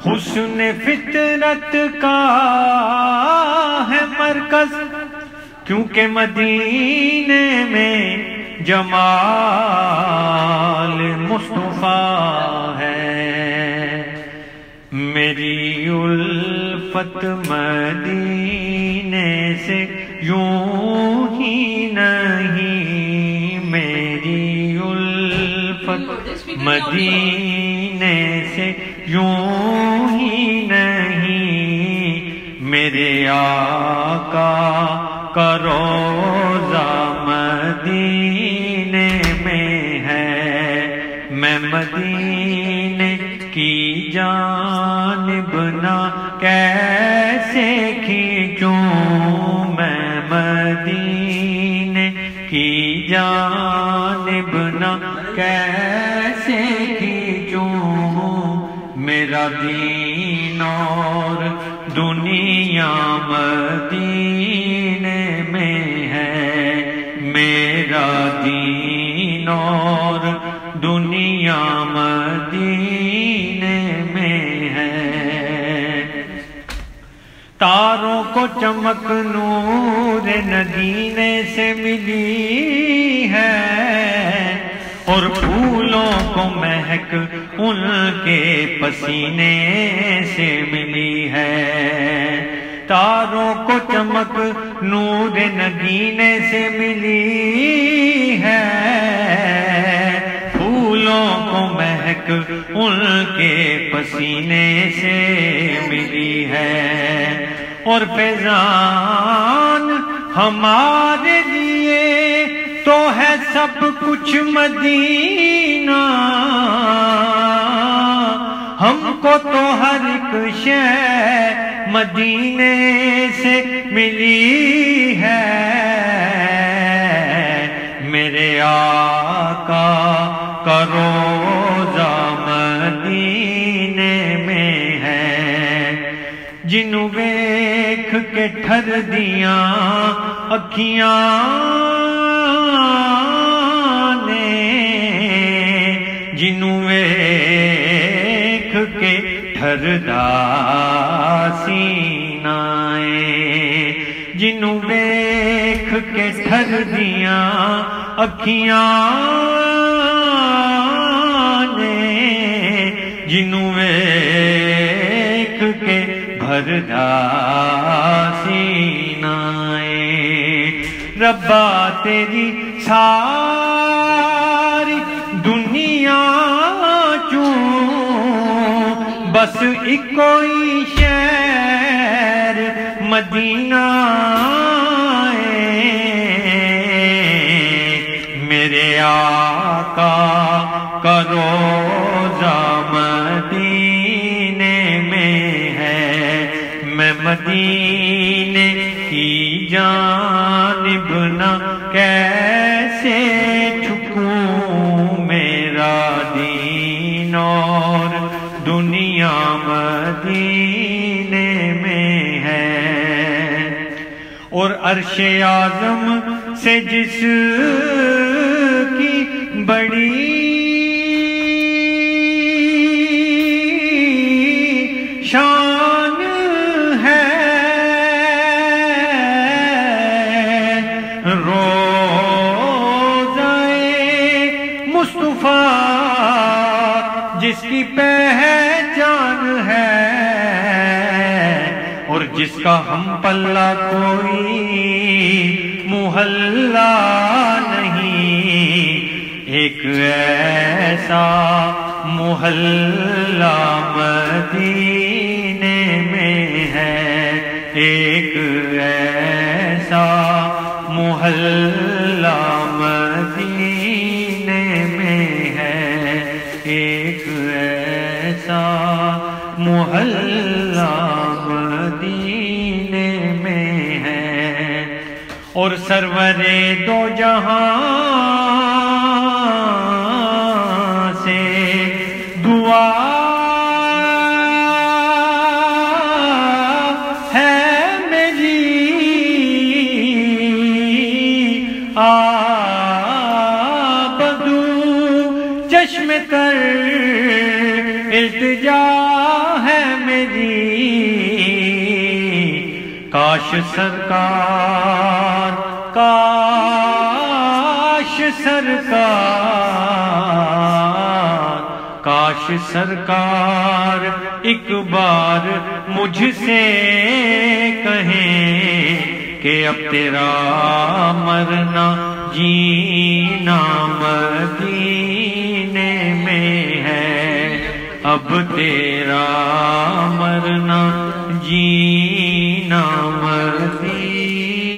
حسن فطرت کا ہے مرکز، کیونکہ مدینے میں جمال مصطفیٰ ہے۔ میری الفت مدینے سے یوں ہی نہیں، میری الفت مدینے سے یوں ہی نہیں، میرے آقا کا روضہ مدینے میں ہے۔ میں مدینے کی جانب نہ کیسے کھینچوں، میں مدینے کی جانب نہ کیسے کھینچوں، میرا دین اور دنیا مدینے میں ہے، میرا دین اور دنیا مدینے میں ہے۔ تاروں کو چمک نور نگینے سے ملی ہے، اور پھولوں کو مہک ان کے پسینے سے ملی ہے۔ تاروں کو چمک نور نگینے سے ملی ہے، پھولوں کو مہک ان کے پسینے سے ملی ہے، اور فیضان ہمارے لیے تو ہے سب کچھ مدینہ، ہم کو تو ہر ایک شے مدینے سے ملی ہے۔ میرے آقا کا روضہ مدینے میں ہے، جنوں ویکھ کے ٹھر دیاں اکھیاں نے، جنوں ویکھ کے ٹھردا سینائیں، جنوں ویکھ کے ٹھر دیاں اکھیاں نے، جنوں ویکھ کے بھردا سینائیں، ربا تیری ساری دنیا چوں بس ایکوئی شہر مدینہ ہے، میرے آقا کا روضہ مدینے میں ہے۔ میں مدینے کی جانب نہ کیسے جھکوں، میرا دین اور دنیا مدینے میں ہے، اور عرش اعظم سے جس کی بڑی شان ہے، روضہ مصطفیٰ جس کی پہچان ہے، اور جس کا ہم پلہ کوئی محلہ نہیں، ایک ایسا محلہ مدینے میں ہے، ایک ایسا محلہ مدینے میں ہے، ایک ایسا محلہ مدینے میں ہے، اور سرور دو جہاں سے دعا ہے میری، آبدو چشم تر التجا ہے کاش سرکار، کاش سرکار، کاش سرکار ایک بار مجھ سے کہیں کہ اب تیرا مرنا جینا مدینے میں ہے، اب تیرا مرنا جینا